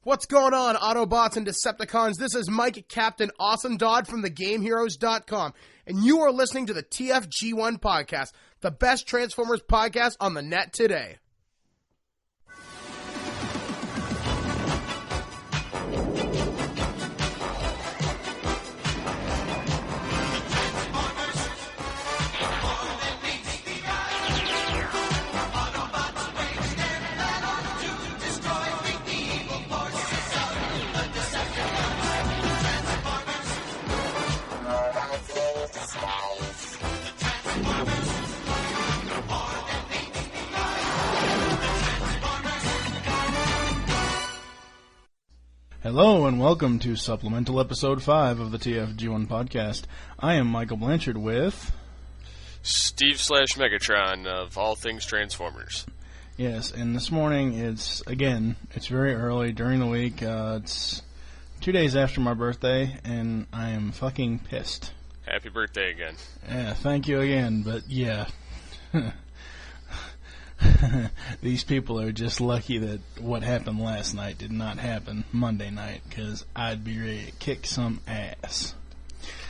What's going on, Autobots and Decepticons? This is Mike, Captain Awesome Dodd from theGameHeroes.com, and you are listening to the TFG1 podcast, the best Transformers podcast on the net today. Hello and welcome to Supplemental Episode 5 of the TFG1 podcast. I am Michael Blanchard with... Steve/Megatron of All Things Transformers. Yes, and this morning it's very early during the week. It's 2 days after my birthday, and I am fucking pissed. Happy birthday again. Yeah, thank you again, but yeah... These people are just lucky that what happened last night did not happen Monday night, because I'd be ready to kick some ass.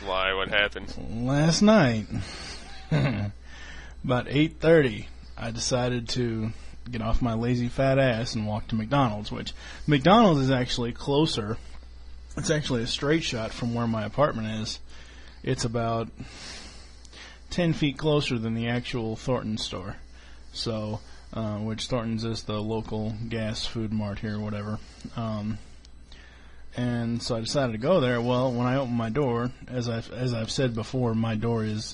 Why? What happened? Last night, about 8:30, I decided to get off my lazy fat ass and walk to McDonald's, which McDonald's is actually closer. It's actually a straight shot from where my apartment is. It's about 10 feet closer than the actual Thornton store. So, which Thornton's is the local gas food mart here, or whatever. And so I decided to go there. Well, when I opened my door, as I've said before, my door is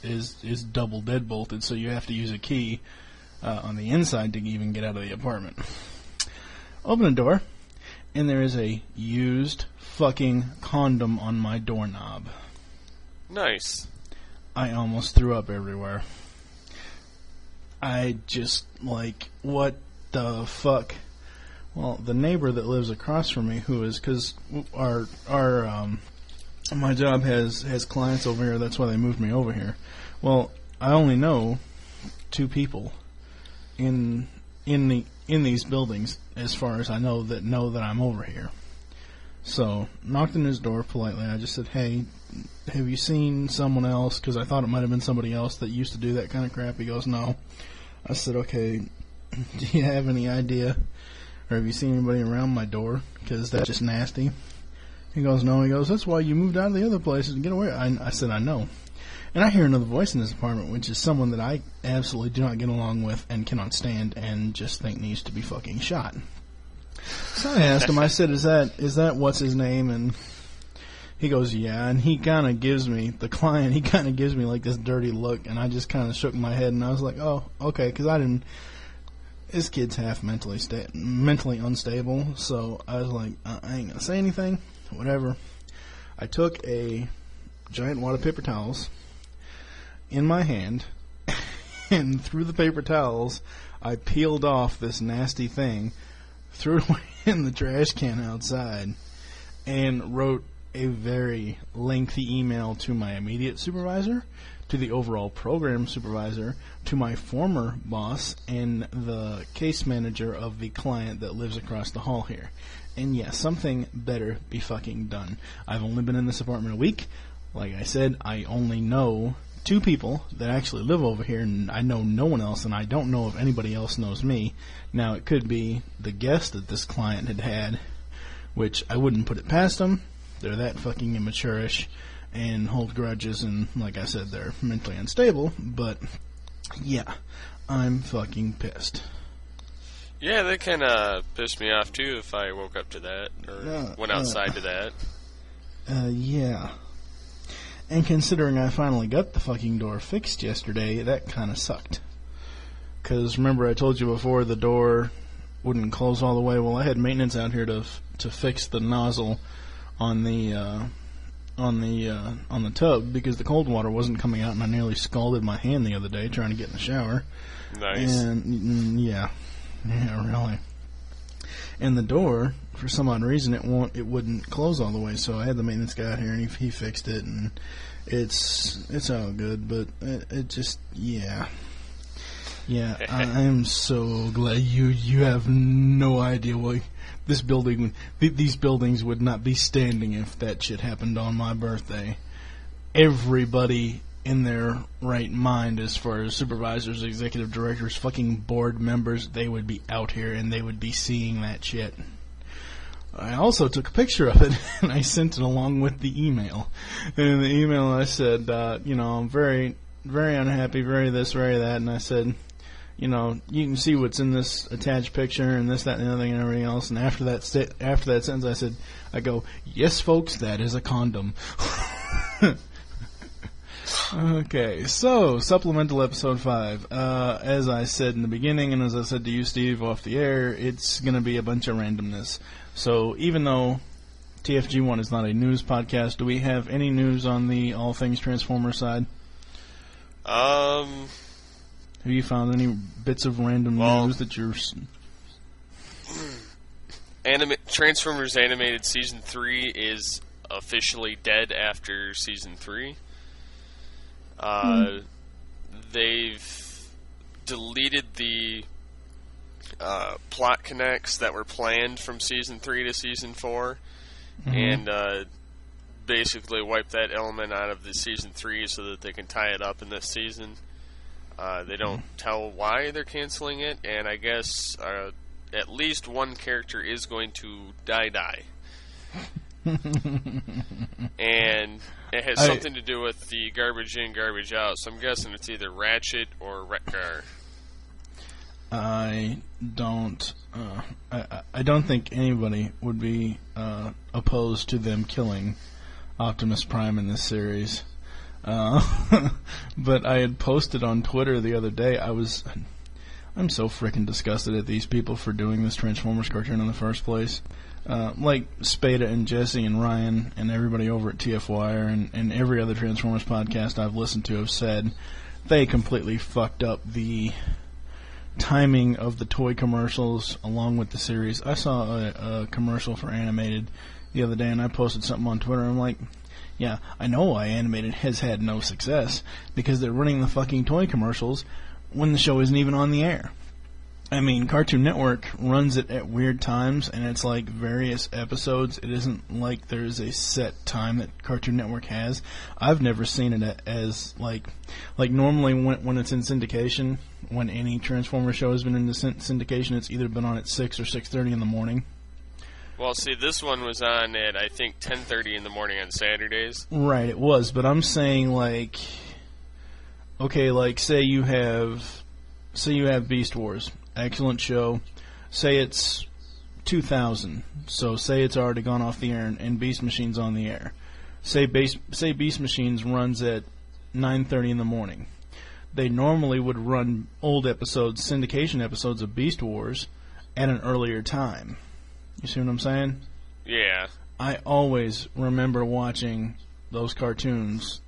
double deadbolted, so you have to use a key on the inside to even get out of the apartment. Open the door, and there is a used fucking condom on my doorknob. Nice. I almost threw up everywhere. I just, what the fuck? Well, the neighbor that lives across from me, who is, because my job has clients over here, that's why they moved me over here. Well, I only know two people in these buildings, as far as I know that I'm over here. So, knocked on his door politely. I just said, hey, have you seen someone else? Because I thought it might have been somebody else that used to do that kind of crap. He goes, no. I said, okay, do you have any idea? Or have you seen anybody around my door? Because that's just nasty. He goes, no. He goes, that's why you moved out of the other places to get away. I said, I know. And I hear another voice in this apartment, which is someone that I absolutely do not get along with and cannot stand and just think needs to be fucking shot. So I asked him, I said, is that what's his name? And he goes, yeah, and he kind of gives me, the client, he kind of gives me like this dirty look, and I just kind of shook my head, and I was like, oh, okay, because this kid's half mentally unstable, so I was like, I ain't gonna say anything, whatever. I took a giant wad of paper towels in my hand, and through the paper towels, I peeled off this nasty thing, threw it away in the trash can outside, and wrote a very lengthy email to my immediate supervisor, to the overall program supervisor, to my former boss, and the case manager of the client that lives across the hall here. And yeah, something better be fucking done. I've only been in this apartment a week. Like I said, I only know two people that actually live over here, and I know no one else, and I don't know if anybody else knows me. Now, it could be the guest that this client had, which I wouldn't put it past them. They're that fucking immature-ish and hold grudges, and like I said, they're mentally unstable, but yeah, I'm fucking pissed. Yeah, that kind of pissed me off too if I woke up to that, or went outside to that. Yeah. And considering I finally got the fucking door fixed yesterday, that kind of sucked. Because remember I told you before the door wouldn't close all the way? Well, I had maintenance out here to fix the nozzle on the tub because the cold water wasn't coming out, and I nearly scalded my hand the other day trying to get in the shower. Nice. And yeah, really. And the door, for some odd reason, it wouldn't close all the way. So I had the maintenance guy out here, and he fixed it, and it's all good. But it just, yeah. Yeah, I am so glad you have no idea what this building, these buildings would not be standing if that shit happened on my birthday. Everybody in their right mind, as far as supervisors, executive directors, fucking board members, they would be out here and they would be seeing that shit. I also took a picture of it and I sent it along with the email. And in the email I said, I'm very, very unhappy, very this, very that, and I said, you can see what's in this attached picture and this, that, and the other thing and everything else. And after that sentence, I go, yes, folks, that is a condom. Okay, so supplemental episode 5. As I said in the beginning, and as I said to you, Steve, off the air, it's going to be a bunch of randomness. So even though TFG1 is not a news podcast, do we have any news on the all things Transformers side? Have you found any bits of random news that you're... Transformers Animated Season 3 is officially dead after Season 3. They've deleted the plot connects that were planned from Season 3 to Season 4, and basically wiped that element out of the Season 3 so that they can tie it up in this season. They don't tell why they're canceling it, and I guess at least one character is going to die. And it has something to do with the garbage in, garbage out, so I'm guessing it's either Ratchet or Wreck-Gar. I don't think anybody would be opposed to them killing Optimus Prime in this series. But I had posted on Twitter the other day, I'm so frickin' disgusted at these people for doing this Transformers cartoon in the first place. Like Spada and Jesse and Ryan and everybody over at TFWire and every other Transformers podcast I've listened to have said, they completely fucked up the timing of the toy commercials along with the series. I saw a commercial for Animated the other day and I posted something on Twitter. I'm like, yeah, I know why Animated has had no success, because they're running the fucking toy commercials when the show isn't even on the air. I mean, Cartoon Network runs it at weird times, and it's like various episodes. It isn't like there's a set time that Cartoon Network has. I've never seen it as, like normally when it's in syndication, when any Transformer show has been in syndication, it's either been on at 6 or 6:30 in the morning. Well, see, this one was on at, I think, 10:30 in the morning on Saturdays. Right, it was, but I'm saying, say you have Beast Wars. Excellent show. Say it's 2000. So say it's already gone off the air and Beast Machine's on the air. Say Beast Machines runs at 9:30 in the morning. They normally would run old episodes, syndication episodes of Beast Wars at an earlier time. You see what I'm saying? Yeah. I always remember watching those cartoons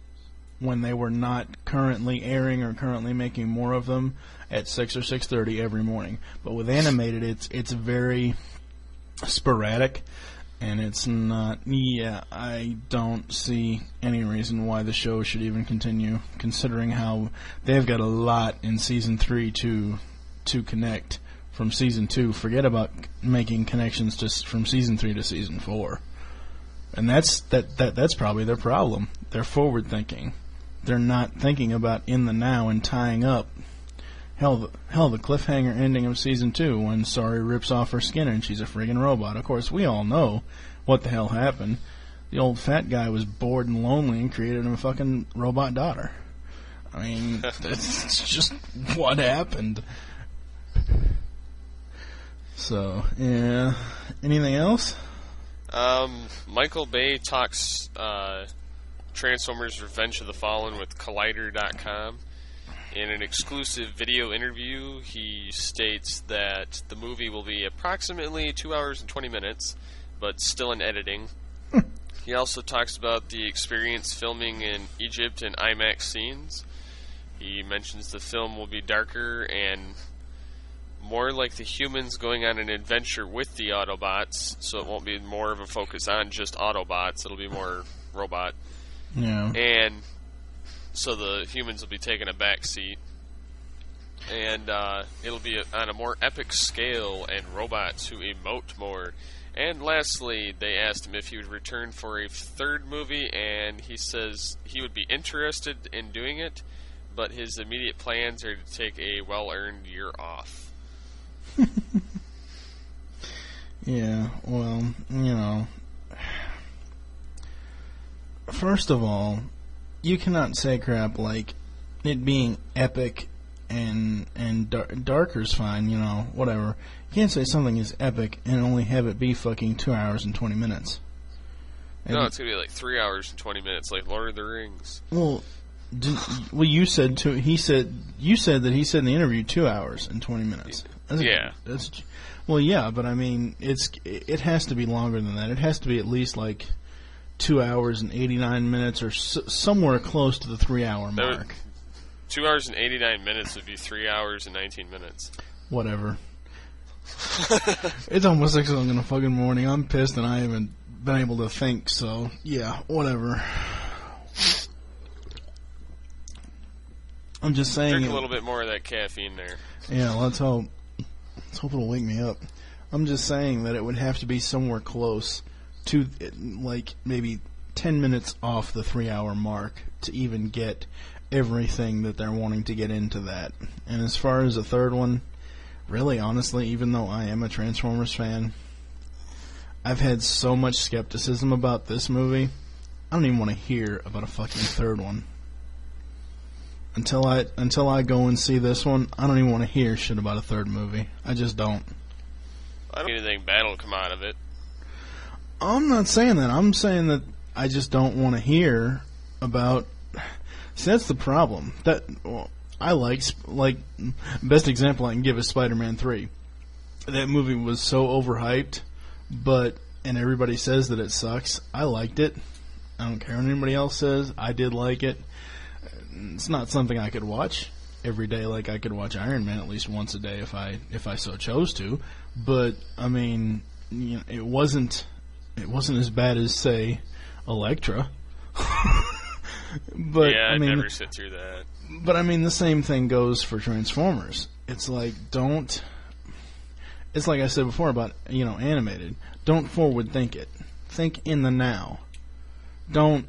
when they were not currently airing or currently making more of them at 6 or 6:30 every morning. But with Animated, it's very sporadic, and it's not... Yeah, I don't see any reason why the show should even continue, considering how they've got a lot in Season 3 to connect from Season 2. Forget about making connections from Season 3 to Season 4. And that's probably their problem. They're forward-thinking. They're not thinking about in the now and tying up. Hell, the cliffhanger ending of Season 2 when Sari rips off her skin and she's a friggin' robot. Of course, we all know what the hell happened. The old fat guy was bored and lonely and created him a fucking robot daughter. I mean, that's just what happened. So, yeah. Anything else? Michael Bay talks Transformers Revenge of the Fallen with Collider.com. In an exclusive video interview, he states that the movie will be approximately 2 hours and 20 minutes, but still in editing. He also talks about the experience filming in Egypt and IMAX scenes. He mentions the film will be darker and more like the humans going on an adventure with the Autobots, so it won't be more of a focus on just Autobots, it'll be more robot. Yeah. And so the humans will be taking a back seat. and it'll be on a more epic scale, and robots who emote more. And lastly, they asked him if he would return for a third movie, and he says he would be interested in doing it, but his immediate plans are to take a well-earned year off. Yeah, well, you know, first of all, you cannot say crap like it being epic and darker's fine, you know, whatever. You can't say something is epic and only have it be fucking 2 hours and 20 minutes. No, it's gonna be like 3 hours and 20 minutes, like Lord of the Rings. Well, you said you said that he said in the interview 2 hours and 20 minutes. Well, yeah, but I mean, it has to be longer than that. It has to be at least like 2 hours and 89 minutes, or somewhere close to the 3 hour mark. 2 hours and 89 minutes would be 3 hours and 19 minutes. Whatever. It's almost 6 o'clock in the fucking morning. I'm pissed and I haven't been able to think, so yeah, whatever. I'm just saying. Drink a little bit more of that caffeine there. Yeah, let's hope. Let's hope it'll wake me up. I'm just saying that it would have to be somewhere close to, like, maybe 10 minutes off the 3 hour mark to even get everything that they're wanting to get into that. And as far as the third one, really, honestly, even though I am a Transformers fan, I've had so much skepticism about this movie, I don't even want to hear about a fucking third one. Until I go and see this one, I don't even want to hear shit about a third movie. I just don't. I don't think anything bad will come out of it. I'm not saying that. I'm saying that I just don't want to hear about... See, that's the problem. I like best example I can give is Spider-Man 3. That movie was so overhyped, and everybody says that it sucks. I liked it. I don't care what anybody else says. I did like it. It's not something I could watch every day like I could watch Iron Man at least once a day if I so chose to. But I mean, you know, it wasn't as bad as, say, Elektra. But yeah, I mean, I'd never sit through that. But I mean, the same thing goes for Transformers. It's like, it's like I said before about, you know, animated. Don't forward think it. Think in the now. Don't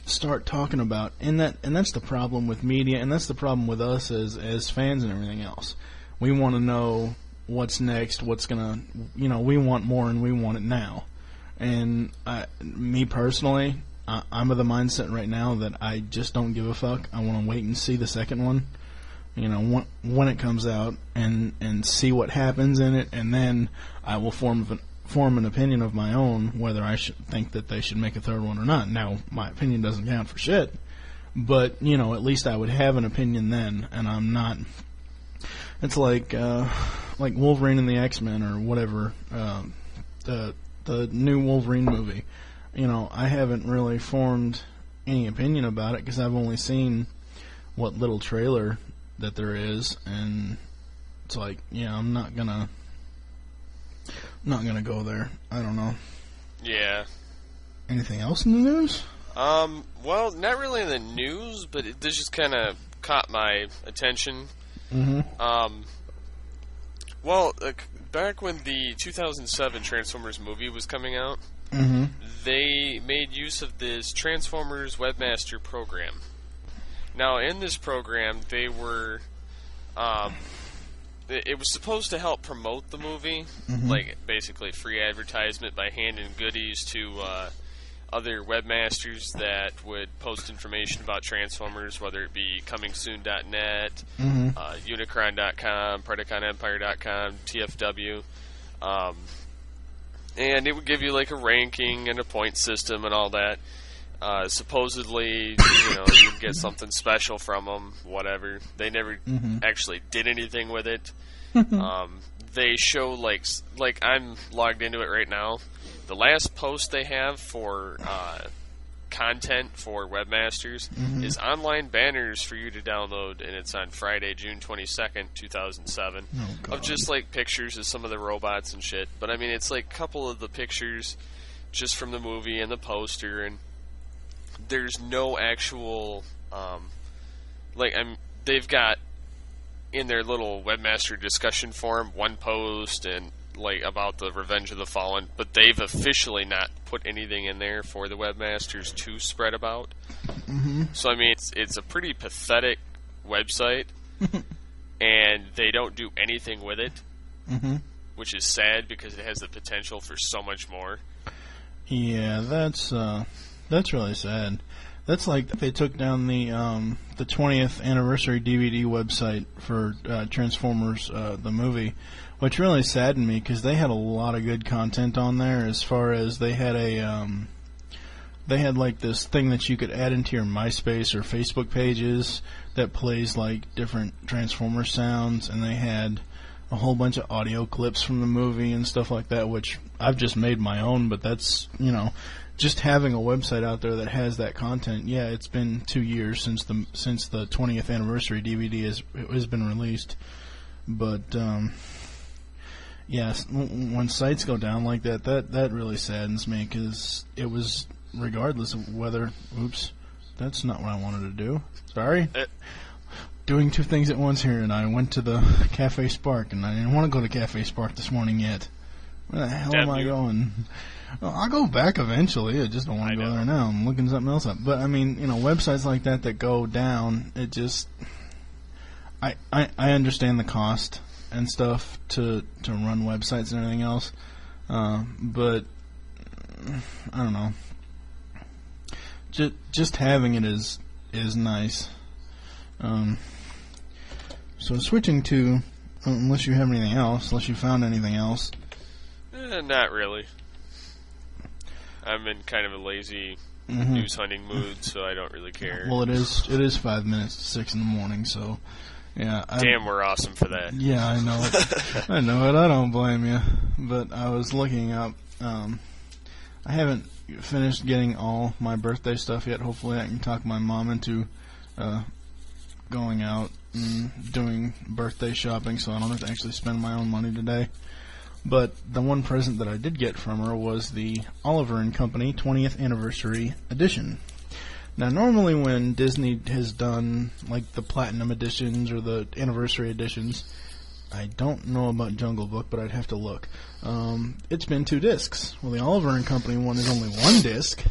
start talking about, and that's the problem with media, and that's the problem with us as fans and everything else. We want to know what's next, what's gonna, you know, we want more and we want it now. And me personally, I'm of the mindset right now that I just don't give a fuck. I want to wait and see the second one, you know, when it comes out, and see what happens in it, and then I will form an opinion of my own whether I should think that they should make a third one or not. Now, my opinion doesn't count for shit, but, you know, at least I would have an opinion then, and I'm not... It's like Wolverine and the X-Men or whatever, the new Wolverine movie. You know, I haven't really formed any opinion about it because I've only seen what little trailer that there is, and it's like, yeah, I'm not gonna go there. I don't know. Yeah. Anything else in the news? Well, not really in the news, but this just kind of caught my attention. Mm-hmm. Well, back when the 2007 Transformers movie was coming out, mm-hmm. they made use of this Transformers Webmaster program. Now, in this program, they were... it was supposed to help promote the movie, mm-hmm. like basically free advertisement by handing goodies to other webmasters that would post information about Transformers, whether it be comingsoon.net, mm-hmm. Unicron.com, PredaconEmpire.com, TFW, and it would give you like a ranking and a point system and all that. Supposedly, you know, you'd get something special from them, whatever. They never mm-hmm. actually did anything with it. They show, like I'm logged into it right now. The last post they have for content for webmasters mm-hmm. is online banners for you to download, and it's on Friday, June 22nd, 2007, of just, like, pictures of some of the robots and shit. But, I mean, it's, like, a couple of the pictures just from the movie and the poster, and there's no actual, they've got in their little webmaster discussion forum, one post and like about the Revenge of the Fallen, but they've officially not put anything in there for the webmasters to spread about. Mm-hmm. So I mean, it's a pretty pathetic website, and they don't do anything with it, mm-hmm. which is sad because it has the potential for so much more. Yeah, that's really sad. That's like they took down the 20th anniversary DVD website for Transformers the movie, which really saddened me because they had a lot of good content on there. As far as they had like this thing that you could add into your MySpace or Facebook pages that plays like different Transformers sounds, and they had a whole bunch of audio clips from the movie and stuff like that, which I've just made my own, but that's, just having a website out there that has that content. Yeah, it's been 2 years since the 20th anniversary DVD has been released, but yes, when sites go down like that really saddens me, because it was regardless of whether, oops, that's not what I wanted to do. Sorry. Doing two things at once here, and I went to the Cafe Spark, and I didn't want to go to Cafe Spark this morning yet. Where the hell am I going? Well, I'll go back eventually. I just don't want to go there now. I'm looking something else up. But, I mean, websites like that go down, it just... I understand the cost and stuff to run websites and everything else, but I don't know. Just having it is nice. So switching to, unless you have anything else, unless you found anything else. Not really. I'm in kind of a lazy news hunting mood, so I don't really care. Well, it is 5 minutes to 6 in the morning, so yeah. Damn, we're awesome for that. Yeah, I know it. I know it. I don't blame you. But I was looking up. I haven't finished getting all my birthday stuff yet. Hopefully, I can talk my mom into going out and doing birthday shopping, so I don't have to actually spend my own money today. But the one present that I did get from her was the Oliver & Company 20th Anniversary Edition. Now, normally when Disney has done, like, the Platinum Editions or the Anniversary Editions, I don't know about Jungle Book, but I'd have to look. It's been 2 discs. Well, the Oliver & Company one is only 1 disc,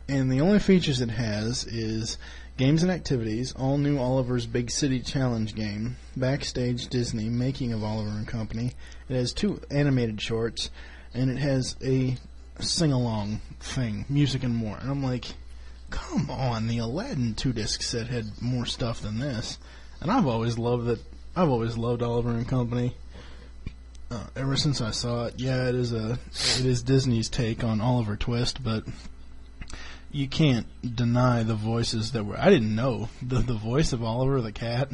and the only features it has is Games and Activities, All New Oliver's Big City Challenge Game, Backstage Disney, Making of Oliver & Company. It has 2 animated shorts, and it has a sing-along thing, music and more. And I'm like, come on, the Aladdin 2-disc set had more stuff than this. And I've always loved Oliver & Company. Ever since I saw it, yeah, it is Disney's take on Oliver Twist, but you can't deny the voices that were... I didn't know. The voice of Oliver the cat,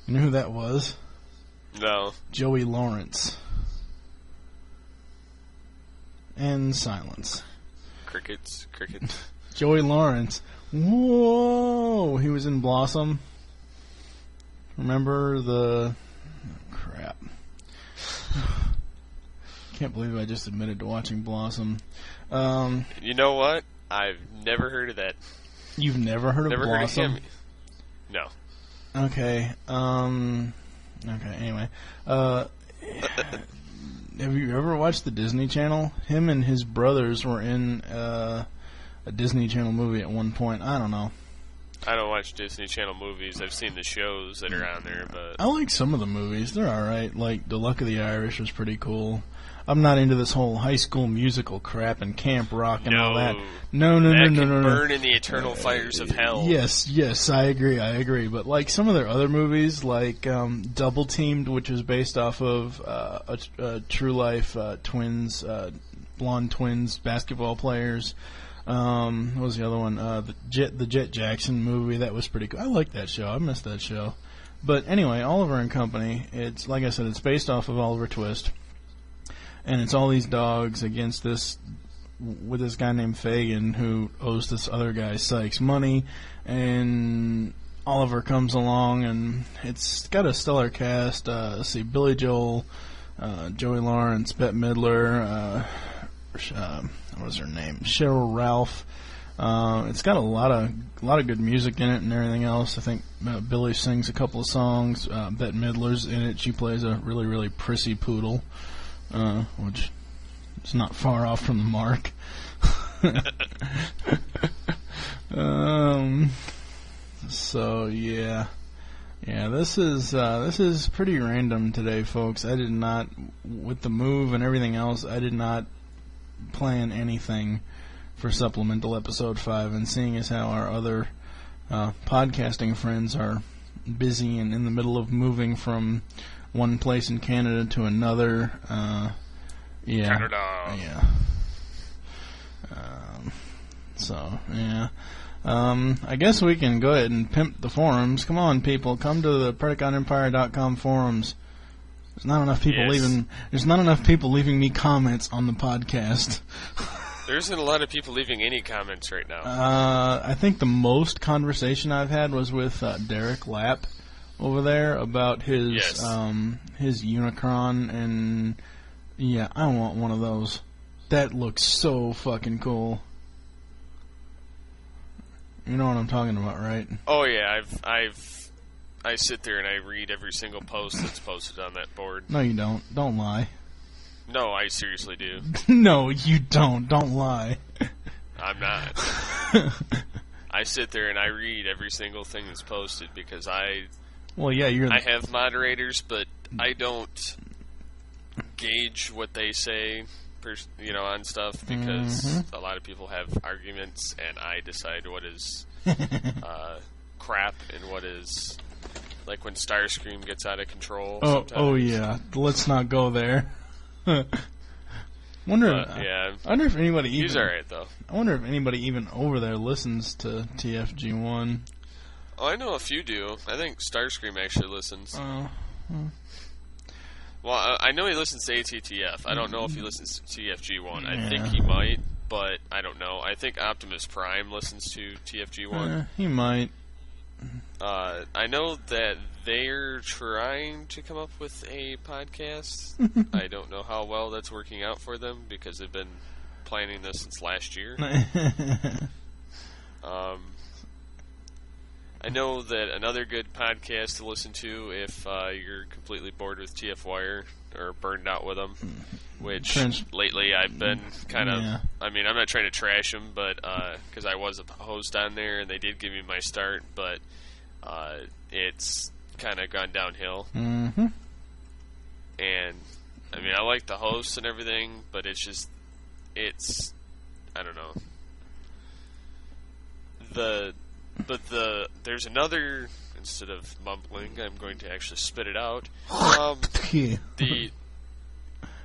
you know who that was? No. Joey Lawrence. And silence. Crickets. Joey Lawrence. Whoa! He was in Blossom. Remember the... Crap. Can't believe I just admitted to watching Blossom. You know what? I've never heard of that. You've never heard of Blossom? Heard of him. No. Okay. Okay, anyway. Have you ever watched the Disney Channel? Him and his brothers were in a Disney Channel movie at one point. I don't know. I don't watch Disney Channel movies. I've seen the shows that are on there, but... I like some of the movies. They're alright. Like, The Luck of the Irish was pretty cool. I'm not into this whole High School Musical crap and Camp Rock and all that. No. That can burn in the eternal fires of hell. Yes, I agree. But, like, some of their other movies, like Double Teamed, which was based off of a true life twins, blonde twins basketball players. What was the other one? The Jet Jackson movie. That was pretty cool. I like that show. I missed that show. But anyway, Oliver & Company, it's, like I said, it's based off of Oliver Twist. And it's all these dogs against this guy named Fagin who owes this other guy Sykes money, and Oliver comes along, and it's got a stellar cast. Let's see, Billy Joel, Joey Lawrence, Bette Midler, what was her name? Cheryl Ralph, It's got a lot of good music in it and everything else. I think Billy sings a couple of songs. Bette Midler's in it. She plays a really, really prissy poodle, which is not far off from the mark. So yeah, this is pretty random today, folks. I did not, with the move and everything else, I did not plan anything for supplemental episode 5, and seeing as how our other podcasting friends are busy and in the middle of moving from one place in Canada to another, Canada. Yeah. I guess we can go ahead and pimp the forums. Come on, people, come to the PredicationEmpire.com forums. There's not enough people leaving me comments on the podcast. There isn't a lot of people leaving any comments right now. I think the most conversation I've had was with Derek Lapp over there about his Unicron, and yeah, I want one of those. That looks so fucking cool. You know what I'm talking about, right? Oh yeah, I sit there and I read every single post that's posted on that board. No, you don't. Don't lie. No, I seriously do. No, you don't. Don't lie. I'm not. I sit there and I read every single thing that's posted because I have moderators, but I don't gauge what they say, on stuff, because a lot of people have arguments, and I decide what is crap and what is, like when Starscream gets out of control. Oh yeah, let's not go there. I wonder if anybody he's alright though. I wonder if anybody even over there listens to TFG1. Oh, I know a few do. I think Starscream actually listens. Well, I know he listens to ATTF. I don't know if he listens to TFG1. I think he might, but I don't know. I think Optimus Prime listens to TFG1. He might. I know that they're trying to come up with a podcast. I don't know how well that's working out for them because they've been planning this since last year. I know that another good podcast to listen to if you're completely bored with TFWire or burned out with them, which lately I've been kind of... Yeah. I mean, I'm not trying to trash them, but because I was a host on there and they did give me my start, but it's kind of gone downhill. Mm-hmm. And, I mean, I like the hosts and everything, but it's I don't know. There's another, instead of mumbling, I'm going to actually spit it out. The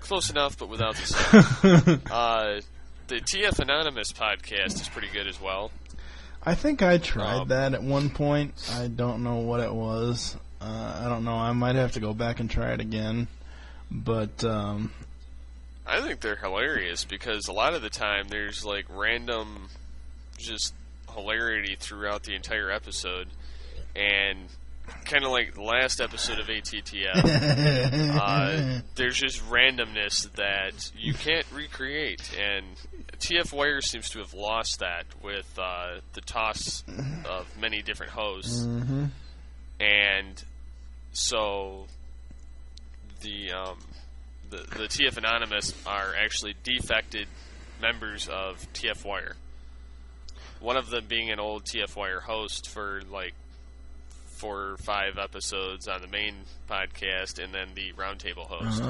close enough, but without the sound. The TF Anonymous podcast is pretty good as well. I think I tried that at one point. I don't know what it was. I don't know. I might have to go back and try it again. But I think they're hilarious because a lot of the time there's like random just hilarity throughout the entire episode, and kind of like the last episode of ATTF, there's just randomness that you can't recreate, and TFWire seems to have lost that with the toss of many different hosts, and so the TF Anonymous are actually defected members of TFWire. One of them being an old TFWire host for like 4 or 5 episodes on the main podcast, and then the roundtable host.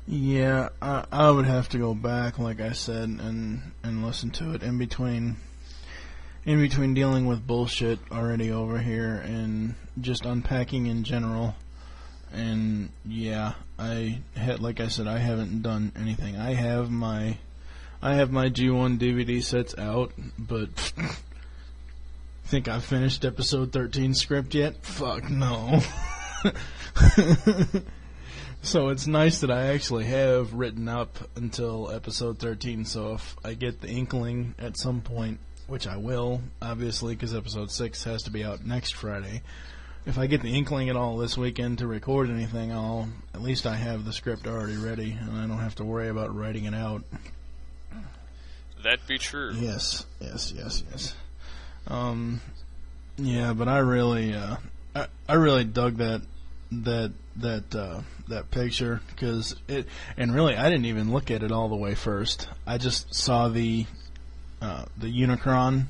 Yeah, I would have to go back, like I said, and listen to it in between dealing with bullshit already over here and just unpacking in general. And yeah, like I said, I haven't done anything. I have my G1 DVD sets out, but think I've finished episode 13 script yet? Fuck no. So it's nice that I actually have written up until episode 13, so if I get the inkling at some point, which I will, obviously, because episode 6 has to be out next Friday, if I get the inkling at all this weekend to record anything, at least I have the script already ready, and I don't have to worry about writing it out. that be true. Yes. Yeah, but I really dug that picture because and really I didn't even look at it all the way first. I just saw the Unicron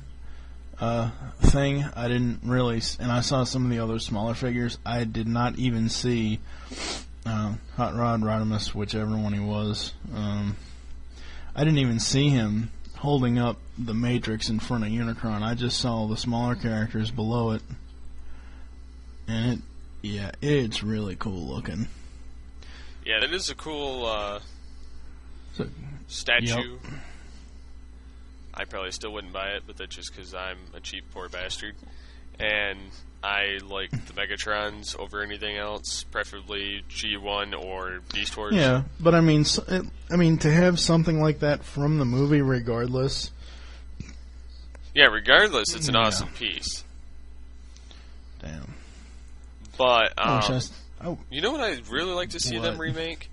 thing. I didn't really, and I saw some of the other smaller figures. I did not even see Hot Rod, Randomness, whichever one he was. I didn't even see him holding up the Matrix in front of Unicron. I just saw the smaller characters below it, and it's really cool looking. Yeah, that is a cool statue. Yep. I probably still wouldn't buy it, but that's just because I'm a cheap, poor bastard. And I like the Megatrons over anything else, preferably G1 or Beast Wars. Yeah, but I mean, to have something like that from the movie, regardless. Yeah, regardless, it's an awesome piece. Damn. But you know what I'd really like to see them remake?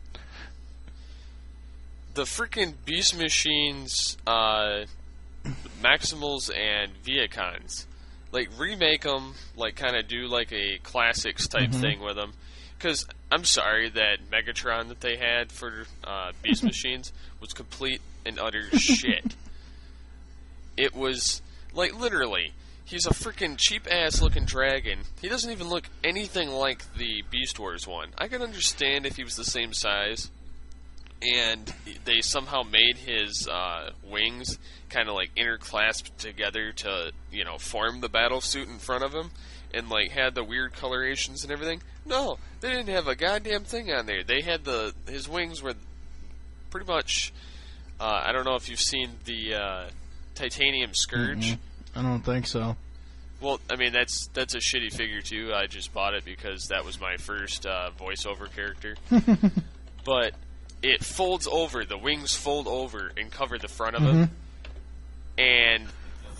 The freaking Beast Machines, Maximals and Viacons. Like, remake them, like, kind of do, like, a classics type thing with them. Because, I'm sorry, that Megatron that they had for Beast Machines was complete and utter shit. It was, like, literally, he's a freaking cheap-ass looking dragon. He doesn't even look anything like the Beast Wars one. I could understand if he was the same size, and they somehow made his wings kind of like interclasped together to, you know, form the battle suit in front of him, and like had the weird colorations and everything. No, they didn't have a goddamn thing on there. They had his wings were pretty much. I don't know if you've seen the Titanium Scourge. I don't think so. Well, I mean that's a shitty figure too. I just bought it because that was my first voiceover character. But it folds over, the wings fold over and cover the front of him. And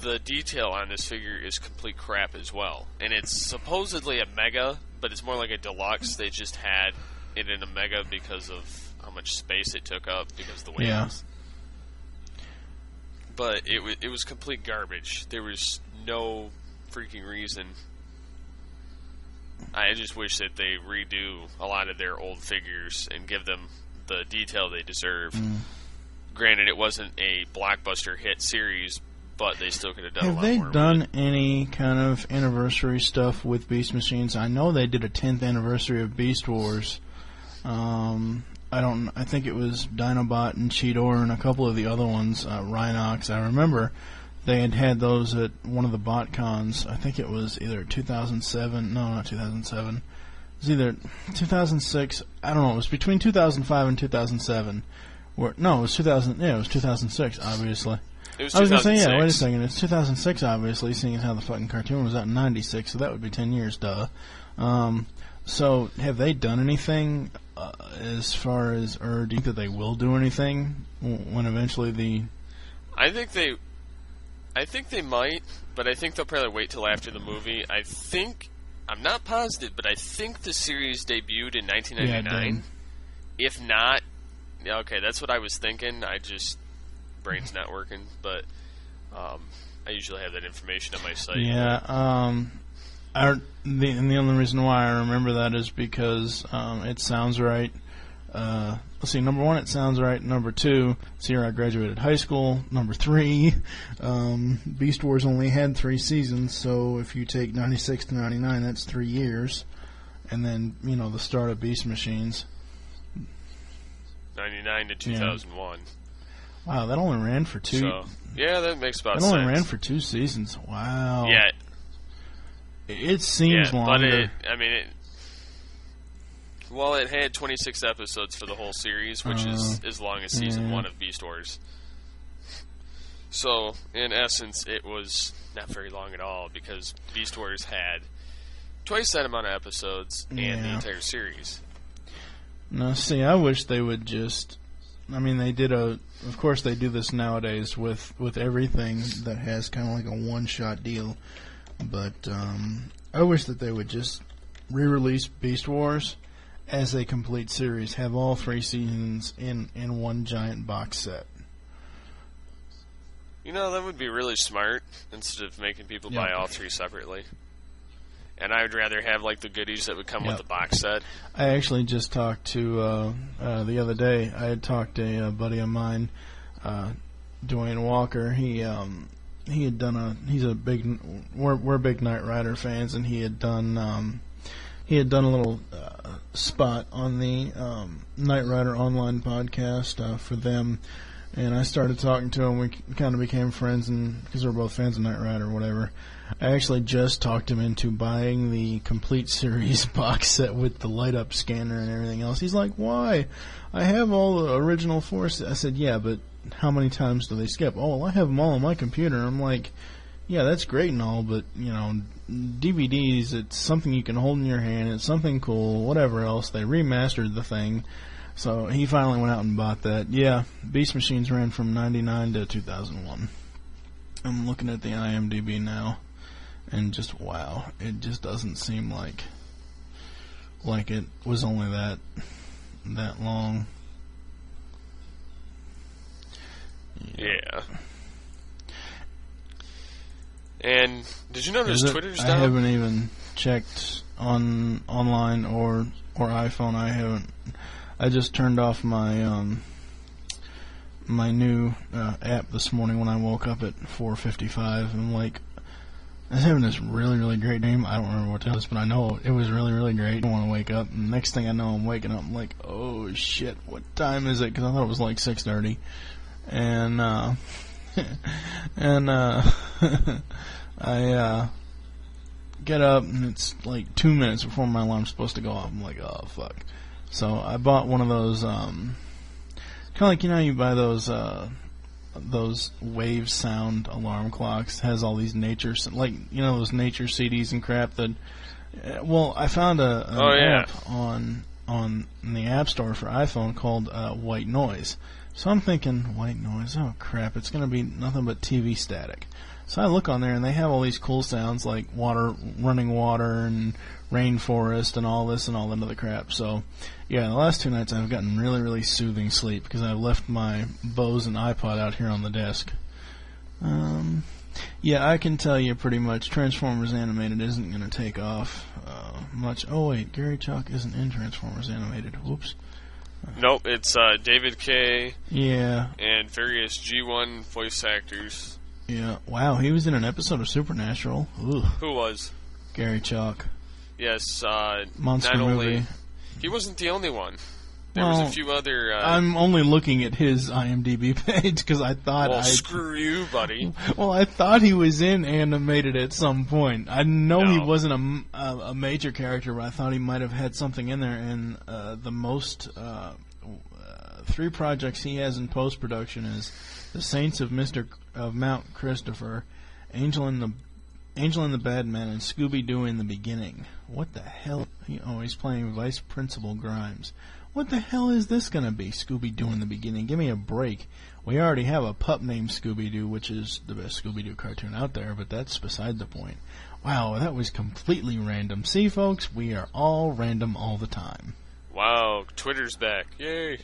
the detail on this figure is complete crap as well. And it's supposedly a mega, but it's more like a deluxe. They just had it in a mega because of how much space it took up because of the wings. Yeah. But it was complete garbage. There was no freaking reason. I just wish that they redo a lot of their old figures and give them the detail they deserve. Granted, it wasn't a blockbuster hit series, but they still could have done a lot more. Have they done any kind of anniversary stuff with Beast Machines? I know they did a 10th anniversary of Beast Wars. I think it was Dinobot and Cheetor and a couple of the other ones, Rhinox. I remember they had those at one of the BotCons. I think it was either 2007. No, not 2007. It was either 2006. I don't know. It was between 2005 and 2007. No, it was 2000. Yeah, it was 2006. Obviously, it was 2006. I was gonna say, yeah. Wait a second. It's 2006. Obviously, seeing as how the fucking cartoon was out in '96, so that would be 10 years. Duh. So, have they done anything as far as, or do you think that they will do anything when eventually the? I think they might, but I think they'll probably wait till after the movie. I'm not positive, but I think the series debuted in 1999. Yeah, if not, okay, that's what I was thinking. Brain's not working, but I usually have that information on my site. Yeah, the only reason why I remember that is because it sounds right. Let's see, number one, it sounds right. Number two, it's the year I graduated high school. Number three, Beast Wars only had 3 seasons, so if you take 96 to 99, that's 3 years. And then, the start of Beast Machines. 99 to 2001. Yeah. Wow, that only ran for 2. So, yeah, that makes about sense. That only ran for 2 seasons. Wow. Yeah. It seems longer. But it had 26 episodes for the whole series, which is as long as season 1 of Beast Wars. So, in essence, it was not very long at all, because Beast Wars had twice that amount of episodes and the entire series. Now, see, I wish they would just... they did of course they do this nowadays with everything that has kind of like a one-shot deal. But I wish that they would just re-release Beast Wars as a complete series. Have all 3 seasons in one giant box set. You know, that would be really smart instead of making people buy all 3 separately. And I would rather have like the goodies that would come with the box set. I actually just talked to the other day. I had talked to a buddy of mine, Dwayne Walker. He had done we're big Knight Rider fans, and he had done a little spot on the Knight Rider online podcast for them. And I started talking to him. We kind of became friends, and because we're both fans of Knight Rider or whatever. I actually just talked him into buying the complete series box set with the light-up scanner and everything else. He's like, why? I have all the original 4. I said, yeah, but how many times do they skip? Oh, well, I have them all on my computer. I'm like, yeah, that's great and all, but, you know, DVDs, it's something you can hold in your hand. It's something cool, whatever else. They remastered the thing. So he finally went out and bought that. Yeah, Beast Machines ran from 99 to 2001. I'm looking at the IMDb now, and just, wow, it just doesn't seem like it was only that long. Yeah. And did you notice Twitter's down? I haven't even checked online or iPhone. I just turned off my my new app this morning when I woke up at 4:55, and like, I was having this really, really great dream. I don't remember what it was, but I know it was really, really great. I don't want to wake up, and next thing I know, I'm waking up. I'm like, oh shit, what time is it? Because I thought it was like 6:30, and I get up, and it's like 2 minutes before my alarm's supposed to go off. I'm like, oh fuck. So I bought one of those, kind of like, you know, you buy those wave sound alarm clocks. It has all these nature, like, you know, those nature CDs and crap that, well, I found an app on the App Store for iPhone called White Noise. So I'm thinking, white noise, oh crap, it's going to be nothing but TV static. So I look on there, and they have all these cool sounds like running water and rainforest and all this and all that other crap. So, yeah, the last 2 nights I've gotten really, really soothing sleep because I left my Bose and iPod out here on the desk. Yeah, I can tell you pretty much Transformers Animated isn't going to take off much. Oh, wait, Gary Chalk isn't in Transformers Animated. Whoops. Nope, it's David K. Yeah. And various G1 voice actors. Yeah, wow, he was in an episode of Supernatural. Ooh. Who was? Gary Chalk. Yes, Monster not movie. only... He wasn't the only one. There was a few other... I'm only looking at his IMDb page because I thought Well, screw you, buddy. Well, I thought he was in Animated at some point. I know he wasn't a major character, but I thought he might have had something in there. And the most 3 projects he has in post-production is The Saints of Mount Christopher, Angel and the Badman, and Scooby-Doo in the Beginning. What the hell? He's playing Vice Principal Grimes. What the hell is this going to be, Scooby-Doo in the Beginning? Give me a break. We already have a pup named Scooby-Doo, which is the best Scooby-Doo cartoon out there, but that's beside the point. Wow, that was completely random. See, folks, we are all random all the time. Wow, Twitter's back. Yay.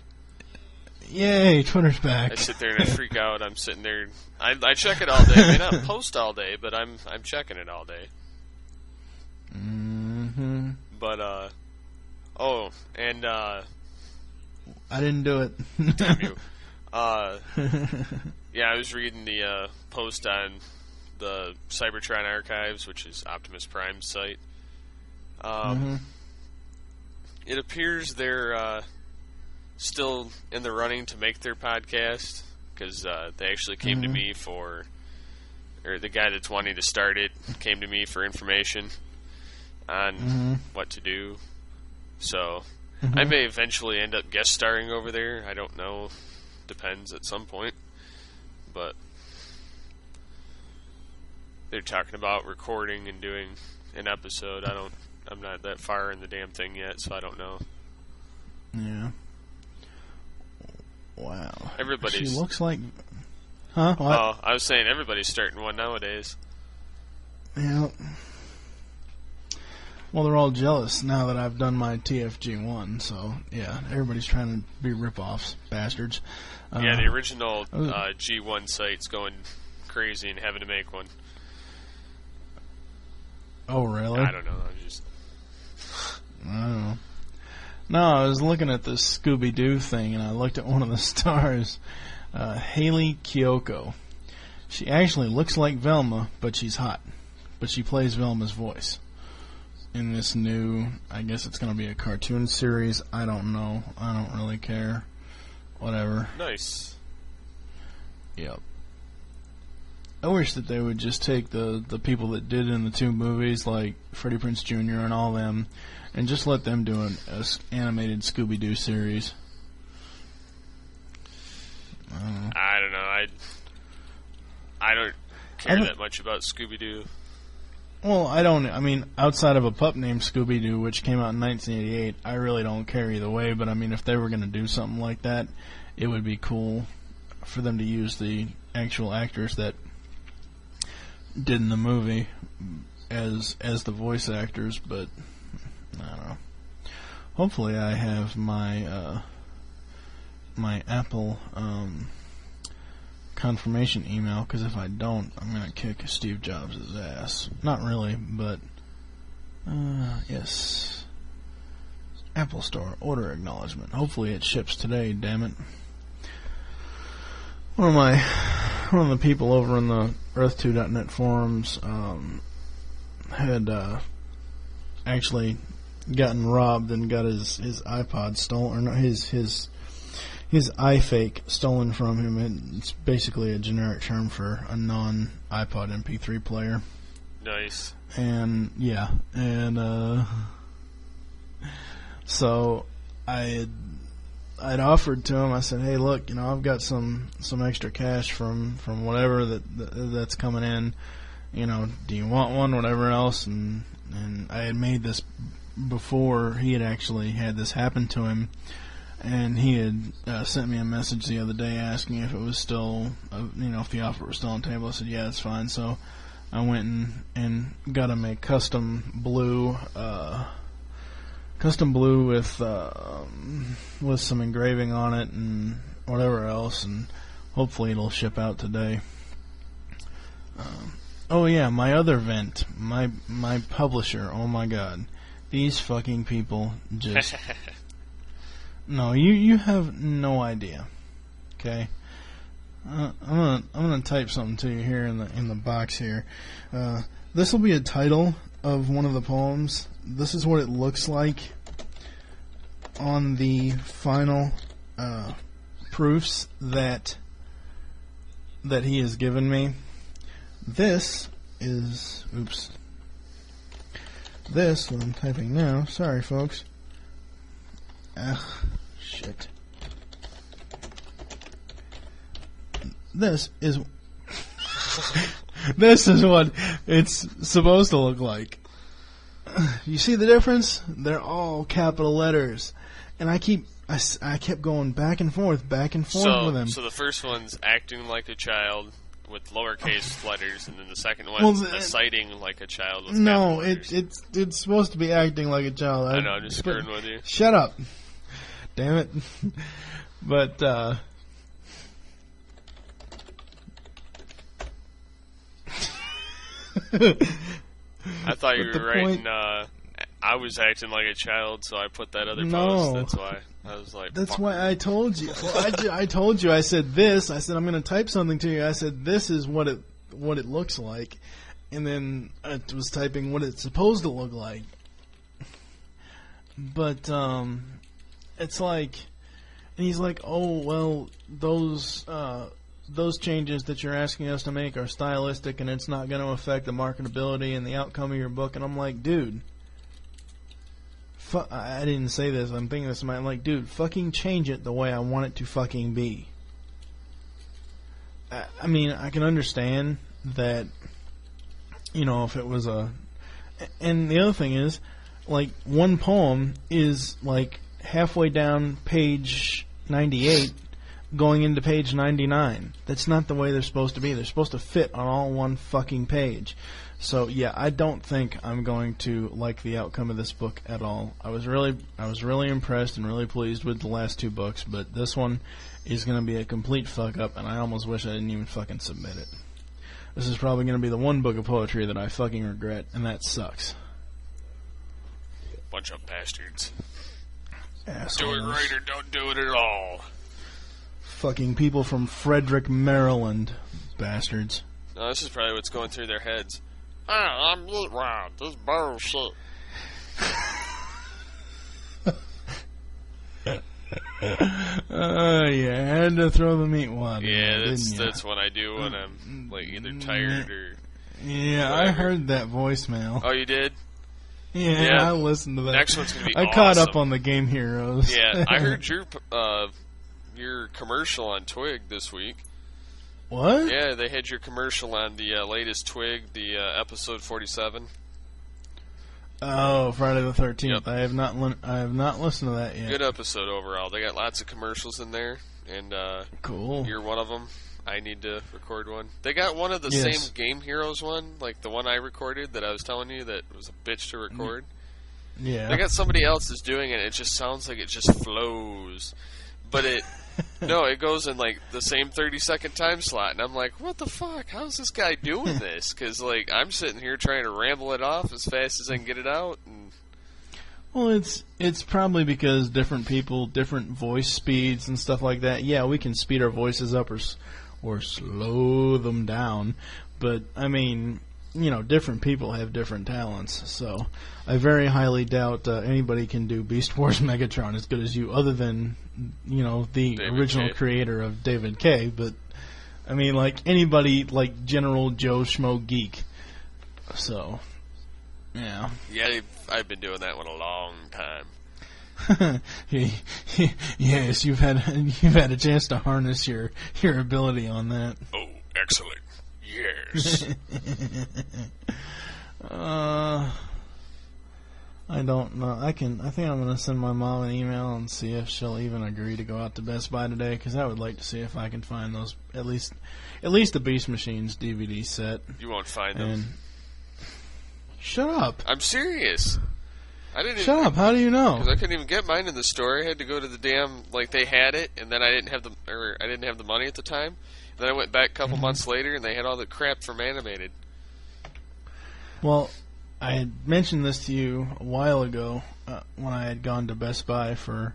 Yay, Twitter's back. I sit there and I freak out. I'm sitting there. I check it all day. I may not post all day, but I'm checking it all day. Mm-hmm. But, I didn't do it. Damn you. Yeah, I was reading the post on the Cybertron Archives, which is Optimus Prime's site. It appears they're still in the running to make their podcast, because they actually came to me or the guy that's wanting to start it came to me for information on what to do. So I may eventually end up guest starring over there. I don't know. Depends at some point. But they're talking about recording and doing an episode. I'm not that far in the damn thing yet, so I don't know. Yeah. Wow. Everybody's... She looks like... Huh? What? Oh, I was saying everybody's starting one nowadays. Yeah. Well, they're all jealous now that I've done my TFG1, so, yeah, everybody's trying to be rip-offs, bastards. Yeah, the original G1 site's going crazy and having to make one. Oh, really? I don't know. I don't know. No, I was looking at this Scooby-Doo thing, and I looked at one of the stars. Haley Kiyoko. She actually looks like Velma, but she's hot. But she plays Velma's voice. In this new, I guess it's going to be a cartoon series. I don't know. I don't really care. Whatever. Nice. Yep. I wish that they would just take the people that did it in the 2 movies, like Freddie Prinze Jr. and all them, and just let them do an animated Scooby-Doo series. I don't know. I don't care that much about Scooby-Doo. Well, I mean, outside of a pup named Scooby-Doo, which came out in 1988, I really don't care either way, but I mean, if they were going to do something like that, it would be cool for them to use the actual actors that did in the movie as the voice actors, but I don't know. Hopefully I have my my Apple confirmation email, because if I don't, I'm going to kick Steve Jobs' ass. Not really, but yes. Apple Store order acknowledgement. Hopefully it ships today, damn it. One of the people over in the Earth2.net forums had actually gotten robbed and got his iPod stolen, or no, his iFake stolen from him. And it's basically a generic term for a non-iPod MP3 player. Nice. And yeah, and so I'd offered to him. I said, "Hey, look, I've got some extra cash from whatever that's coming in. Do you want one? Whatever else." And I had made this before he had actually had this happen to him, and he had sent me a message the other day asking if it was still, if the offer was still on the table. I said, "Yeah, it's fine." So I went and got him a custom blue with some engraving on it and whatever else, and hopefully it'll ship out today. Oh yeah, my other vent, my publisher. Oh my god, these fucking people just no, you have no idea. Okay, I'm gonna type something to you here in the box here. This will be a title of one of the poems. This is what it looks like on the final proofs that he has given me. This is, this, what I'm typing now, sorry folks. Shit. This is this is what it's supposed to look like. You see the difference? They're all capital letters, and I kept going back and forth with them. So the first one's acting like a child with lowercase letters, and then the second one's citing like a child with capital letters. it's supposed to be acting like a child. I know, I'm just screwing with you. Shut up. Damn it. But I thought you were writing, I was acting like a child, so I put that other post. That's why. I was like, that's why I told you. Well, I told you, I said this. I said, I'm going to type something to you. I said, this is what it looks like. And then I was typing what it's supposed to look like. But, it's like, and he's like, oh, well, those changes that you're asking us to make are stylistic, and it's not going to affect the marketability and the outcome of your book. And I'm like, dude, I didn't say this. I'm thinking this in my mind. I'm like, dude, fucking change it the way I want it to fucking be. I mean, I can understand that, if it was and the other thing is, like, one poem is, like, halfway down page 98 going into page 99. That's not the way they're supposed to be. They're supposed to fit on all one fucking page. So yeah, I don't think I'm going to like the outcome of this book at all. I was really impressed and really pleased with the last 2 books, but this one is going to be a complete fuck up, and I almost wish I didn't even fucking submit it. This is probably going to be the one book of poetry that I fucking regret, and that sucks. Bunch of bastards. Assholes. Do it right or don't do it at all. Fucking people from Frederick, Maryland. Bastards. No, this is probably what's going through their heads. I'm Meatwad. This bullshit. You had to throw the Meatwad. Yeah, in, that's what I do when I'm like either tired or. Yeah, whatever. I heard that voicemail. Oh, you did? Yeah, I listened to that. Next one's gonna be I awesome. caught up on the Game Heroes. Yeah, I heard your commercial on Twig this week. What? Yeah, they had your commercial on the latest Twig, the episode 47. Oh, Friday the 13th. Yep. I have not listened to that yet. Good episode overall. They got lots of commercials in there, and cool. You're one of them. I need to record one. They got one of the Yes. same Game Heroes one, like the one I recorded that I was telling you that was a bitch to record. Yeah. They got somebody else that's doing it. It just sounds like it just flows, but it goes in like the same 30-second time slot, and I'm like, what the fuck? How's this guy doing this? Because like I'm sitting here trying to ramble it off as fast as I can get it out. And Well, it's probably because different people, different voice speeds and stuff like that. Yeah, we can speed our voices up or slow them down, but I mean, different people have different talents. So I very highly doubt anybody can do Beast Wars Megatron as good as you, other than the David original K. creator of David K. But I mean, like anybody, like General Joe Schmo Geek. So yeah. yeah, I've been doing that one a long time. Yes, you've had a chance to harness your ability on that. Oh, excellent. Yes. I don't know. I think I'm going to send my mom an email and see if she'll even agree to go out to Best Buy today, because I would like to see if I can find those at least the Beast Machines DVD set. You won't find them. Shut up. I'm serious. Shut up. How do you know? Because I couldn't even get mine in the store. I had to go to the damn, they had it, and then I didn't have the money at the time. And then I went back a couple months later, and they had all the crap from Animated. Well, I had mentioned this to you a while ago when I had gone to Best Buy for,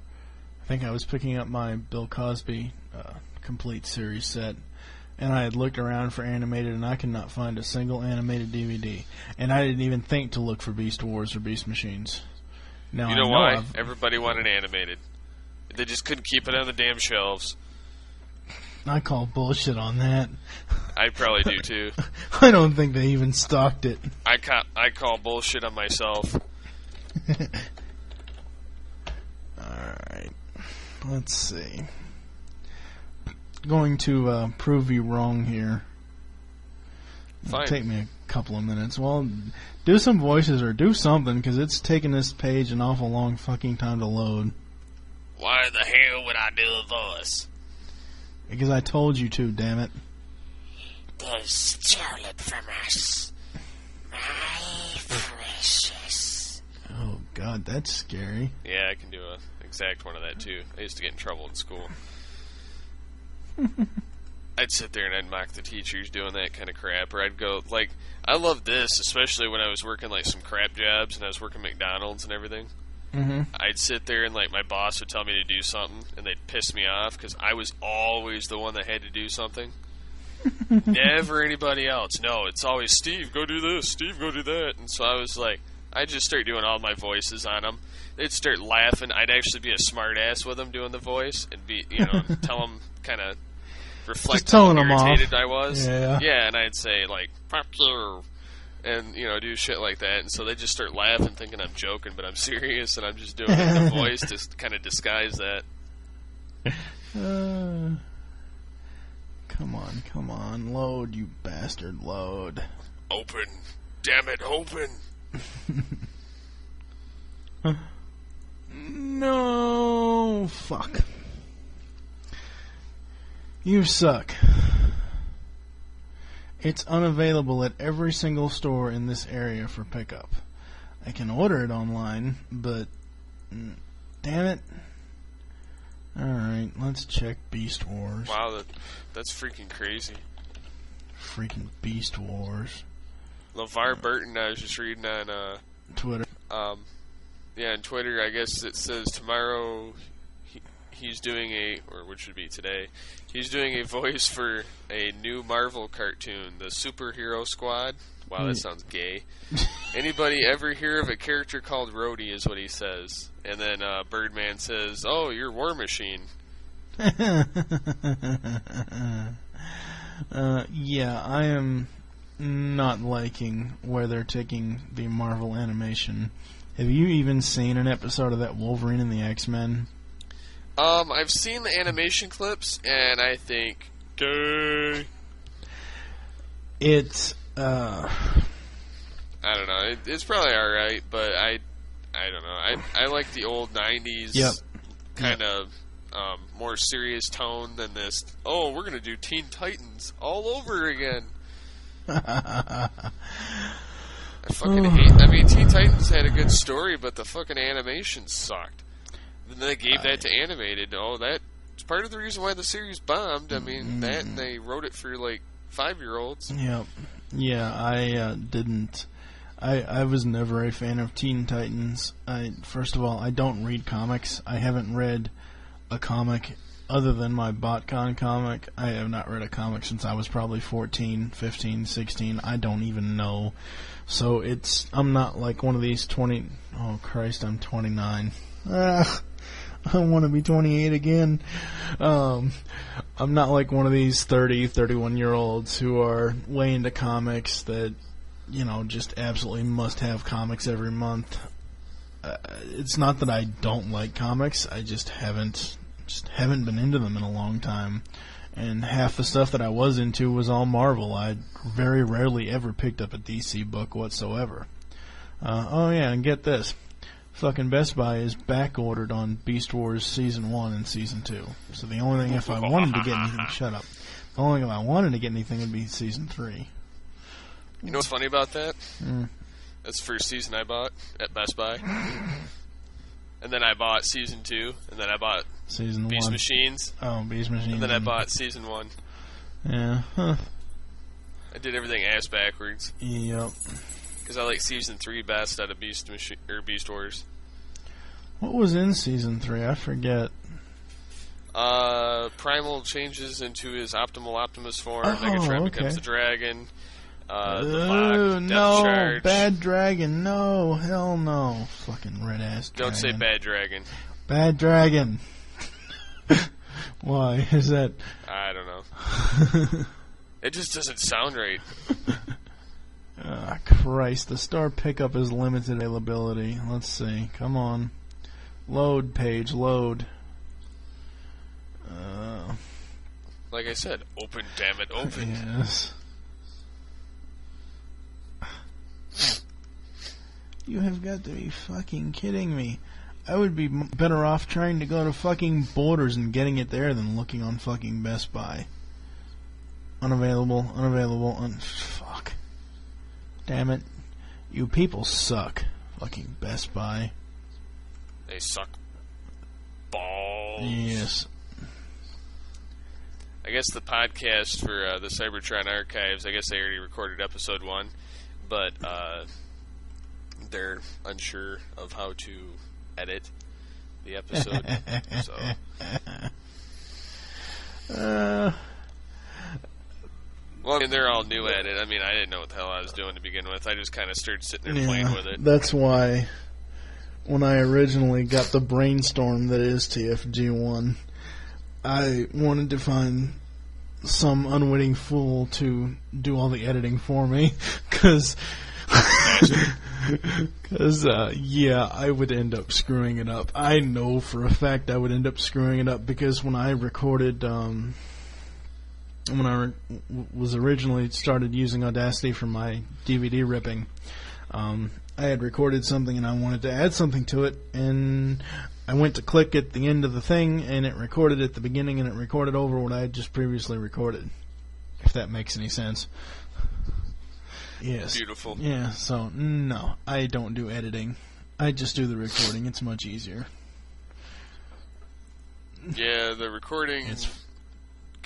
I think I was picking up my Bill Cosby complete series set, and I had looked around for Animated, and I could not find a single Animated DVD. And I didn't even think to look for Beast Wars or Beast Machines. Now, You know I why? Everybody wanted Animated. They just couldn't keep it on the damn shelves. I call bullshit on that. I probably do too. I don't think they even stocked it. I call bullshit on myself. Alright. Let's see. Going to prove you wrong here. Fine. It'll take me a couple of minutes. Well, do some voices or do something, because it's taking this page an awful long fucking time to load. Why the hell would I do a voice? Because I told you to, damn it. They stole it from us. My precious. Oh, God, that's scary. Yeah, I can do an exact one of that too. I used to get in trouble in school. I'd sit there and I'd mock the teachers doing that kind of crap, or I'd go, I love this, especially when I was working, some crap jobs, and I was working McDonald's and everything. Mm-hmm. I'd sit there and, my boss would tell me to do something, and they'd piss me off, because I was always the one that had to do something. Never anybody else. No, it's always, Steve, go do this, Steve, go do that. And so I was like, I'd just start doing all my voices on them. They'd start laughing. I'd actually be a smart ass with them doing the voice, and be, tell them, kind of reflect Just telling how them off. irritated I was. Yeah. Yeah, and I'd say, fuck you. And, do shit like that. And so they just start laughing, thinking I'm joking, but I'm serious, and I'm just doing it in the voice to kind of disguise that. Come on. Load, you bastard, load. Open. Damn it, open. No, fuck. You suck. It's unavailable at every single store in this area for pickup. I can order it online, but damn it. Alright, let's check Beast Wars. Wow, that's freaking crazy. freaking Beast Wars. LeVar Burton, I was just reading on Twitter. on Twitter, I guess it says tomorrow he's doing which would be today, he's doing a voice for a new Marvel cartoon, the Superhero Squad. Wow, that sounds gay. Anybody ever hear of a character called Rhodey is what he says. And then Birdman says, oh, you're War Machine. Yeah, I am not liking where they're taking the Marvel animation. Have you even seen an episode of that Wolverine and the X-Men? I've seen the animation clips, and I think, gay. It's, I don't know. It's probably alright, but I don't know. I like the old 90s kind of more serious tone than this, oh, we're going to do Teen Titans all over again. I fucking hate... I mean, Teen Titans had a good story, but the fucking animation sucked. And then they gave that to animated. Oh, that's part of the reason why the series bombed. I mean, that and they wrote it for, like, 5-year-olds. Yep. Yeah, I didn't... I was never a fan of Teen Titans. First of all, I don't read comics. I haven't read a comic other than my BotCon comic. I have not read a comic since I was probably 14, 15, 16. I don't even know. So I'm not like one of these 20... Oh, Christ, I'm 29. I want to be 28 again. I'm not like one of these 30, 31-year-olds who are way into comics that, just absolutely must have comics every month. It's not that I don't like comics. I just haven't been into them in a long time. And half the stuff that I was into was all Marvel. I very rarely ever picked up a DC book whatsoever. Oh yeah, and get this. Fucking Best Buy is back-ordered on Beast Wars Season 1 and Season 2. So the only thing if I wanted to get anything... Shut up. The only thing if I wanted to get anything would be Season 3. You know what's funny about that? That's the first season I bought at Best Buy. And then I bought Season 2. And then I bought Season Beast 1. Machines. Oh, Beast Machines. And then I bought Season 1. Yeah, huh. I did everything ass backwards. Yep. Because I like Season 3 best out of Beast Wars. What was in Season 3? I forget. Primal changes into his optimal Optimus form. Megatron becomes a dragon. The no, Charge. Bad Dragon, no, hell no. Fucking red-ass dragon. Don't say Bad Dragon. Bad Dragon. Why? Is that... I don't know. It just doesn't sound right. Christ, the store pickup is limited availability. Let's see. Come on. Load page, load. Like I said, open, damn it, open. Yes. You have got to be fucking kidding me. I would be better off trying to go to fucking Borders and getting it there than looking on fucking Best Buy. Unavailable, fuck. Damn it. You people suck. Fucking Best Buy. They suck balls. Yes. I guess the podcast for the Cybertron Archives, I guess they already recorded episode 1, but they're unsure of how to edit the episode. Well, I mean, they're all new at it. I mean, I didn't know what the hell I was doing to begin with. I just kind of started sitting there playing with it. That's why when I originally got the brainstorm that is TFG1, I wanted to find some unwitting fool to do all the editing for me, because I would end up screwing it up. I know for a fact I would end up screwing it up, because when I recorded, when I was originally started using Audacity for my DVD ripping, I had recorded something and I wanted to add something to it, and I went to click at the end of the thing, and it recorded at the beginning, and it recorded over what I had just previously recorded, if that makes any sense. Yes. Beautiful. Yeah, so, no, I don't do editing. I just do the recording. It's much easier. Yeah, the recording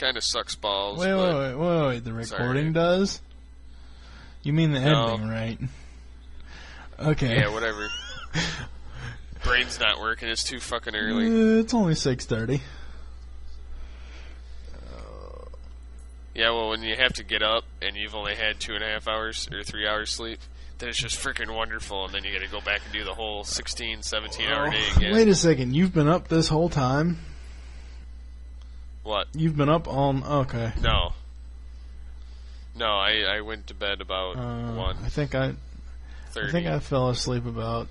kind of sucks balls. Wait. The recording does? You mean the ending, right? Okay. Yeah, whatever. Brain's not working. It's too fucking early. It's only 6:30. Yeah, well, when you have to get up and you've only had 2.5 hours or 3 hours sleep, then it's just freaking wonderful, and then you got to go back and do the whole 16, 17-hour day again. Wait a second. You've been up this whole time? What? You've been up all... Okay. No, I went to bed about 1. I think I fell asleep about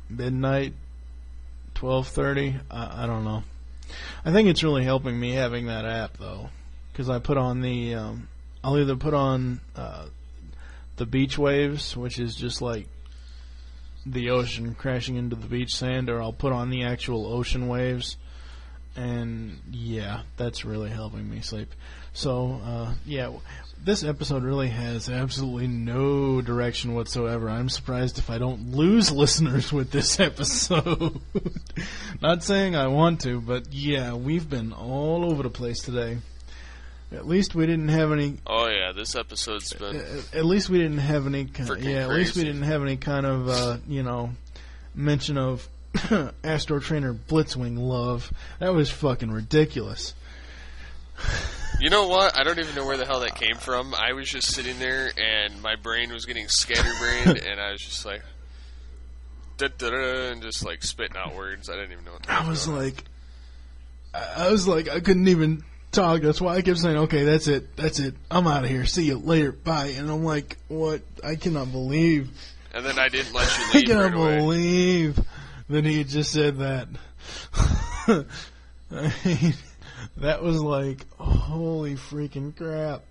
midnight, 12:30. I don't know. I think it's really helping me having that app, though. Because I put on the, I'll either put on the beach waves, which is just like the ocean crashing into the beach sand, or I'll put on the actual ocean waves, and yeah, that's really helping me sleep. So, yeah, this episode really has absolutely no direction whatsoever. I'm surprised if I don't lose listeners with this episode. Not saying I want to, but yeah, we've been all over the place today. At least we didn't have any. Oh yeah, this episode's been. At least we didn't have any. At crazy. Least we didn't have any kind of mention of Astrotrain or Blitzwing love. That was fucking ridiculous. You know what? I don't even know where the hell that came from. I was just sitting there and my brain was getting scatterbrained, and I was just like, and just like spitting out words. I didn't even know what that was. I was like, I couldn't even talk. That's why I kept saying, okay, that's it, I'm out of here, see you later, bye. And I'm like, what? I cannot believe. And then I didn't let you leave. I cannot believe that he just said that. I mean, that was like, holy freaking crap.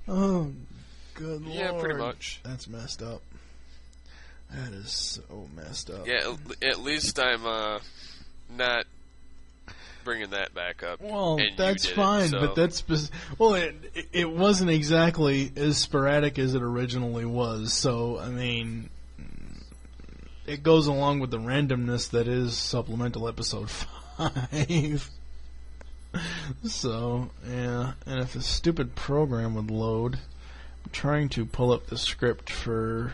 Oh, good lord. Yeah, pretty much. That's messed up. That is so messed up. Yeah, at least I'm not bringing that back up. Well, that's fine, but that's it wasn't exactly as sporadic as it originally was. So I mean, it goes along with the randomness that is supplemental episode 5. So yeah, and if the stupid program would load, I'm trying to pull up the script for.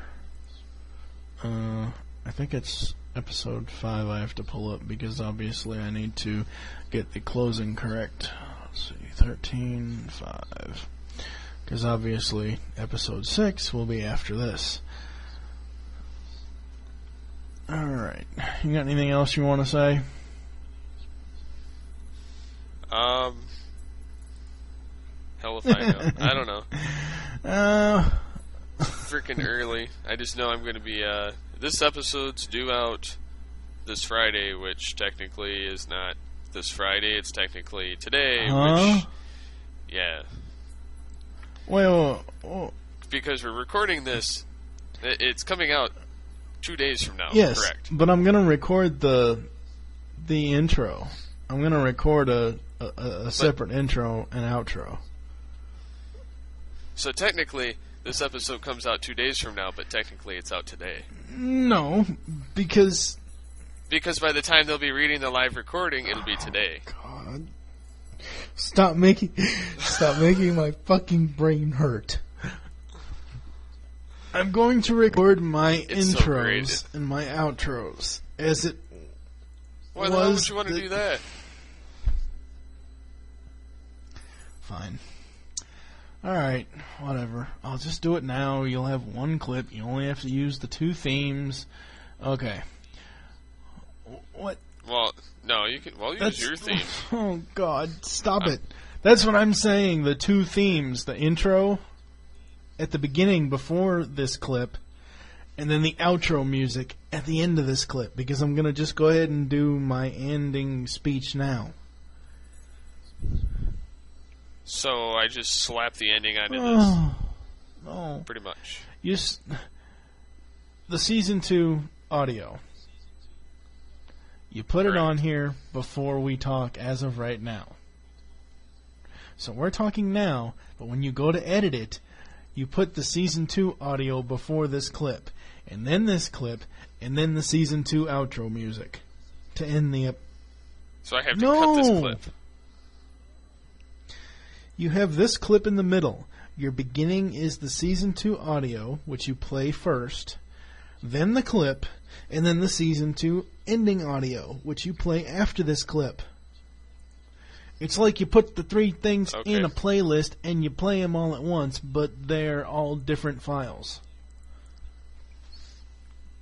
I think it's episode 5 I have to pull up because obviously I need to get the closing correct. Let's see, 13:5. Because obviously episode 6 will be after this. Alright. You got anything else you want to say? Hell if I know. I don't know. Freaking early. I just know I'm going to be, this episode's due out this Friday, which technically is not this Friday, it's technically today, which, yeah. Well, because we're recording this, it's coming out 2 days from now, yes, correct? But I'm going to record the intro. I'm going to record a separate intro and outro. So technically, this episode comes out 2 days from now, but technically it's out today. No, because by the time they'll be reading the live recording, it'll be today. God. Stop making my fucking brain hurt. I'm going to record my intros and my outros as it Why the hell would you want to do that? Fine. Alright, whatever. I'll just do it now. You'll have one clip. You only have to use the 2 themes. Okay. What? Well, no, you can. Well, use your theme. Oh, God. Stop it. That's what I'm saying. The 2 themes. The intro at the beginning before this clip, and then the outro music at the end of this clip, because I'm going to just go ahead and do my ending speech now. So I just slap the ending onto this. No. Pretty much. The season 2 audio. You put it on here before we talk as of right now. So we're talking now, but when you go to edit it, you put the season 2 audio before this clip, and then this clip, and then the season 2 outro music to end the So I have to cut this clip. You have this clip in the middle. Your beginning is the Season 2 audio, which you play first, then the clip, and then the Season 2 ending audio, which you play after this clip. It's like you put the three things in a playlist and you play them all at once, but they're all different files.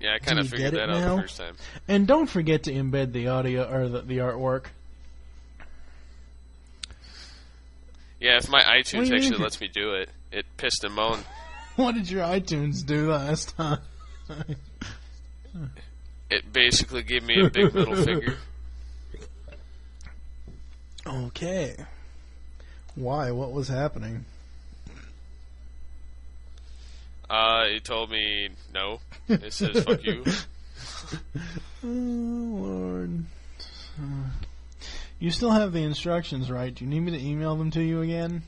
Yeah, I kind of figured that out the first time. And don't forget to embed the audio or the artwork. Yeah, if my iTunes actually lets me do it, it pissed and moaned. What did your iTunes do last time? It basically gave me a big middle finger. Okay. Why? What was happening? It told me no. It says fuck you. Oh, Lord. You still have the instructions, right? Do you need me to email them to you again?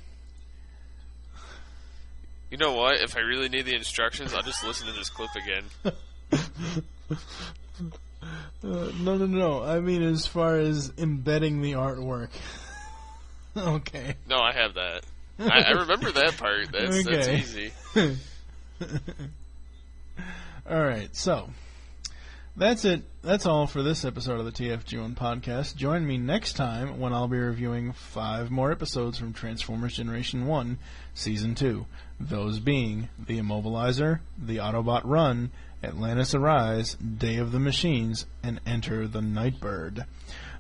You know what? If I really need the instructions, I'll just listen to this clip again. No. I mean, as far as embedding the artwork. Okay. No, I have that. I remember that part. That's easy. Alright, so that's it. That's all for this episode of the TFG1 podcast. Join me next time when I'll be reviewing 5 more episodes from Transformers Generation 1, Season 2. Those being The Immobilizer, The Autobot Run, Atlantis Arise, Day of the Machines, and Enter the Nightbird.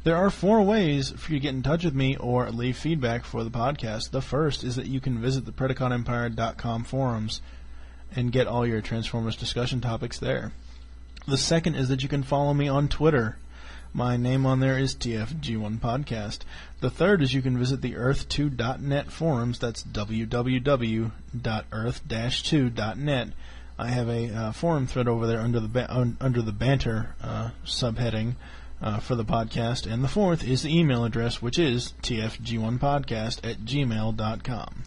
There are 4 ways for you to get in touch with me or leave feedback for the podcast. The first is that you can visit the PredaconEmpire.com forums and get all your Transformers discussion topics there. The second is that you can follow me on Twitter. My name on there is TFG1 Podcast. The third is you can visit the Earth2.net forums. That's www.earth-2.net. I have a forum thread over there under the banter subheading for the podcast. And the fourth is the email address, which is tfg1podcast@gmail.com.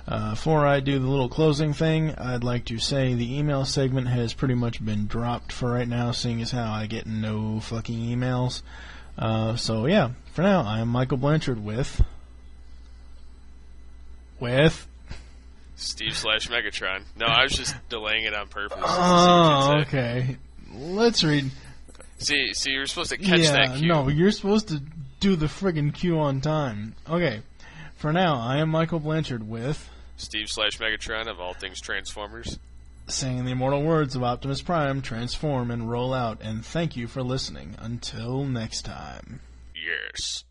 Before I do the little closing thing, I'd like to say the email segment has pretty much been dropped for right now, seeing as how I get no fucking emails. So yeah, for now, I am Michael Blanchard with Steve/Megatron. No, I was just delaying it on purpose. Oh, okay. Let's read. See, you're supposed to catch that cue. No, you're supposed to do the friggin' cue on time. Okay. For now, I am Michael Blanchard with Steve/Megatron of All Things Transformers, saying the immortal words of Optimus Prime: transform and roll out, and thank you for listening. Until next time. Yes.